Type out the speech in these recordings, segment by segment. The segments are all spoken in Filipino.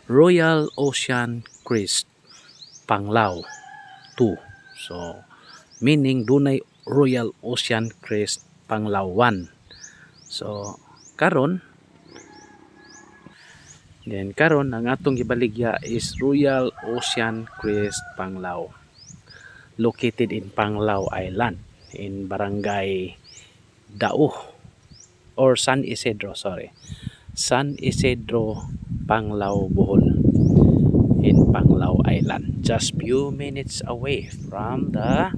Royal Ocean Cruise Panglao 2. So meaning dunay Royal Ocean Cruise Panglao 1. So karon ang atong gibaligya is Royal Ocean Cruise Panglao, located in Panglao Island in Barangay Dao or San Isidro, San Isidro, Panglao, Bohol, in Panglao Island, just few minutes away from the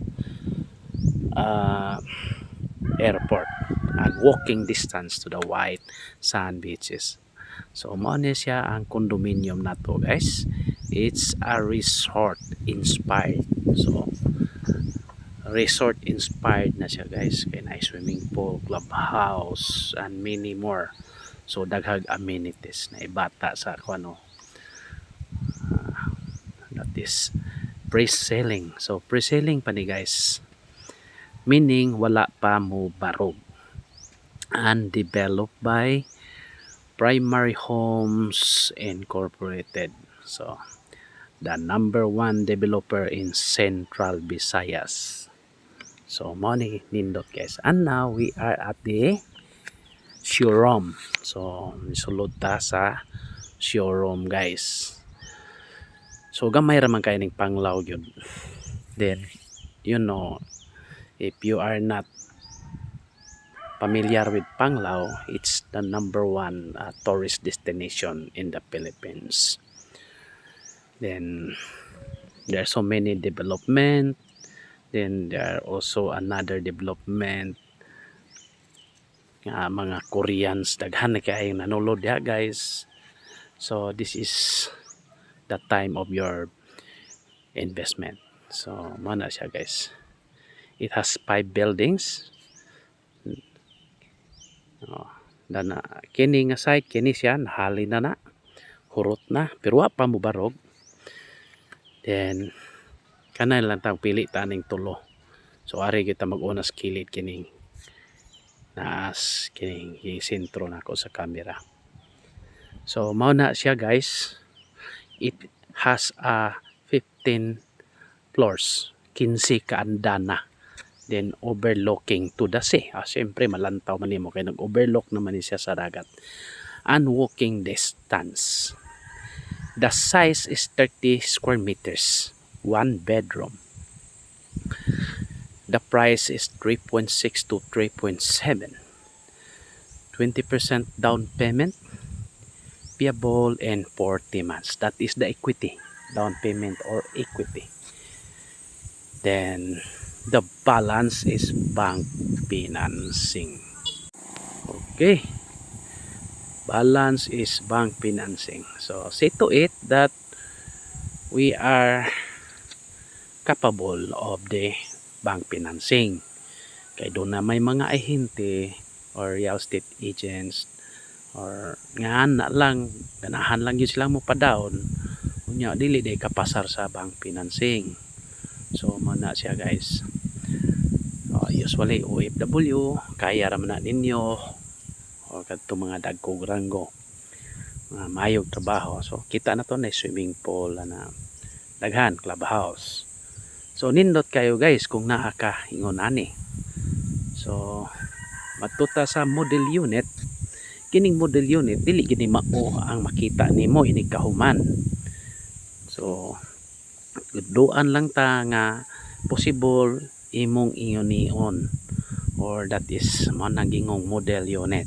uh, airport and walking distance to the white sand beaches. So mo ni siya ang condominium nato, guys. It's a resort inspired. So resort inspired na siya, guys. Kay na swimming pool, clubhouse, and many more. So daghang amenities na ibata sa kuno, that is pre-selling. So pre-selling pa ni, guys, meaning wala pa mo barog, and developed by Primary Homes Incorporated. So the #1 developer in Central Visayas. So money nindot, guys. And now we are at the showroom. So nisulod ta sa showroom, guys. So gamay ra man kay ning Panglao gyud. Then you know, if you are not familiar with Panglao, it's the #1 tourist destination in the Philippines. Then there are so many development. Then there are also another development, mga Koreans daghan na kay nanulod ya, guys. So this is the time of your investment. So mo na siya, guys. It has 5 buildings. Dana kini nga site, kini siya nahalin na hurot na pero wa pa mo barog. Then kanay lang tang pili taning tulo. So ari kita mag-unas kilid kining naas kining sentro nako sa camera. So mao na siya, guys. It has a 15 floors, 15 ka andana. Then overlooking to the sea. Siyempre malantaw man nimo kay nag-overlook naman ni siya sa dagat. And walking distance. The size is 30 square meters, 1 bedroom. The price is 3.6 to 3.7. 20% down payment, payable in 40 months. That is the equity, down payment or equity. Then the balance is bank financing. Okay, balance is bank financing. So see to it that we are capable of the bank financing. Kay doon na may mga ahente or real estate agents or nga lang ganahan lang yun sila mo pa down, unya dili day kapasar sa bank financing. So mana siya, guys. Usually OFW kaya ra man na ninyo o kadto mga dagkog ranggo mayog trabaho. So kita na to na swimming pool na daghan, clubhouse. So nindot kayo, guys, kung naa ka ingon ani. So matuta sa model unit, kining model unit dili gini mao ang makita nimo inig kahuman. So duan lang ta nga possible imong ingon or that is mo nagingong model unit.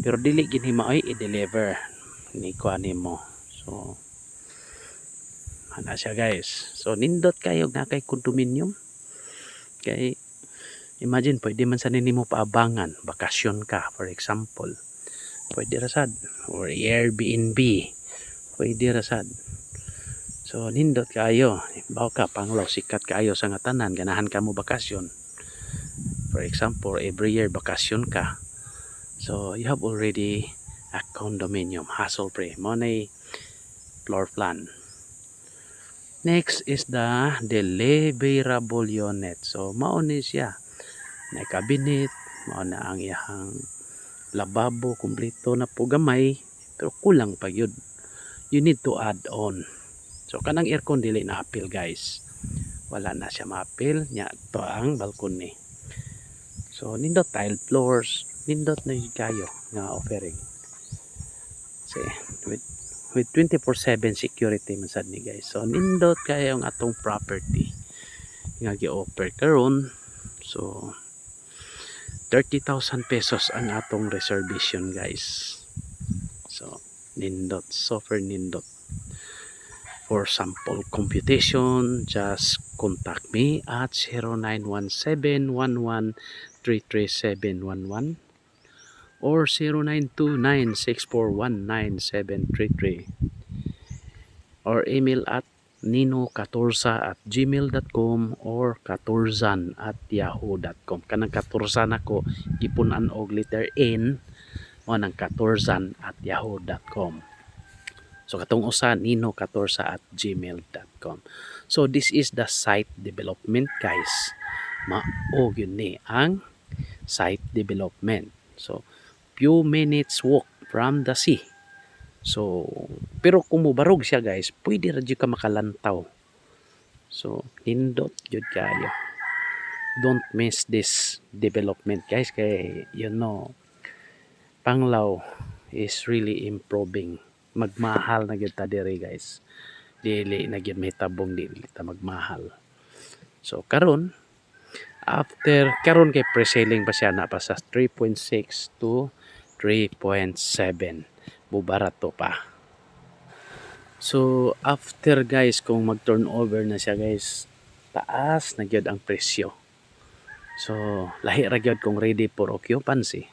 Pero dili gini maoy i-deliver ni kuan nimo. So ana siya, guys. So nindot kayo na kay condominium. Kay imagine pwede man sa nimo paabangan, bakasyon ka for example. Pwede ra sad or Airbnb. Pwede ra sad. So nindot kayo, bawo ka Panglao, sikat kayo sa nga tanan, ganahan ka mo bakasyon. For example, every year bakasyon ka. So you have already a condominium, hassle free. Mo nay floor plan. Next is the deliverable unit. So mao ni siya. Na cabinet, mao na ang iyang lababo, kumpleto na po gamay, pero kulang pa yun. You need to add on. So kanang aircon dili na appeal guys, wala na siya ma-appeal nya to ang balcony. So nindot tile floors, nindot na yun kayo nga offering. See, with 24/7 security man sad ni guys. So nindot kayo ang atong property nga gi-offer karon. So 30,000 pesos ang atong reservation guys. So nindot, software nindot. For sample computation, just contact me at 0917-11-33711 or 0929-6419733 or email at nino14@gmail.com or 14@yahoo.com. Kanang 14 nako gipunan og letter N o nang 14@yahoo.com. So katong usa nino14@gmail.com. So this is the site development guys. Mao gyud ni ang site development. So few minutes walk from the sea. So pero kung mubarog siya guys, pwede ra jud ka makalantaw. So nindot jud kayo. Don't miss this development guys kay you know Panglao is really improving. Magmahal na gyud ta diri guys. Dili na gyud mahitabong dili ta magmahal. So karon kay pre-selling pa siya na pa sa 3.6 to 3.7. Bubarato pa. So after guys kung mag-turnover na siya guys, taas na gyud ang presyo. So lahi ra gyud kung ready for occupancy.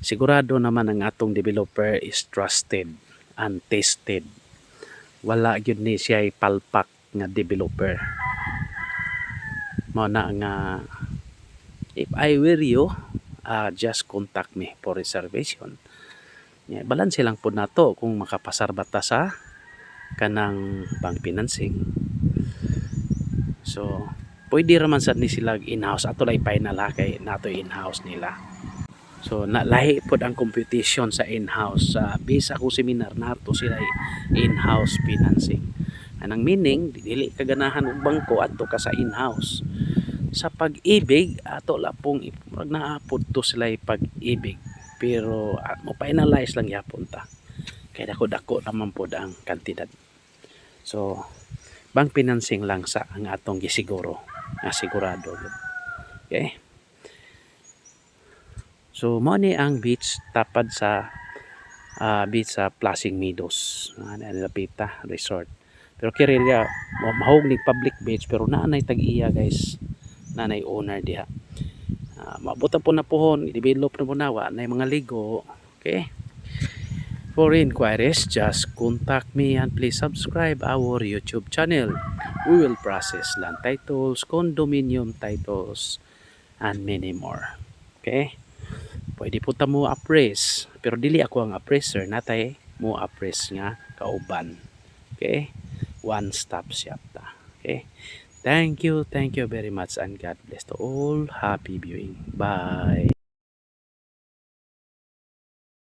Sigurado naman ang atong developer is trusted and tested. Wala gyud ni siya palpak nga developer. Mao na nga if I were you, just contact me for reservation. Yeah, balanse lang po nato kung makapasar bata sa kanang bank financing. So pwede raman sad ni sila in-house ato lay final ha kay nato in-house nila. So nalahi pod ang competition sa in-house. Sa base ako seminar nato sila in-house financing. Anang meaning dili ka ganahan og bangko adto ka sa in-house. Sa pag-ibig ato la pong naapod to sila pag-ibig pero mo finalize lang yapon ta. Kay dako-dako naman pod ang kantidad. So bank financing lang sa ang atong gisiguro. Sigurado. Okay? So mo ni ang beach tapad sa beach sa Plasing Meadows, Lapita Resort. Pero kirya mahog ni public beach pero naanay tag-iya guys. Nanay owner diha. Mabuta po na pohon, i-develop na po na wa na mga ligo. Okay? For inquiries, just contact me and please subscribe our YouTube channel. We will process land titles, condominium titles, and many more. Okay? Pwede po ta mo appraise, pero dili ako ang appraiser, natay mo appraise nga kauban. Okay? One stop shop ta. Okay? Thank you very much and God bless to all. Happy viewing. Bye.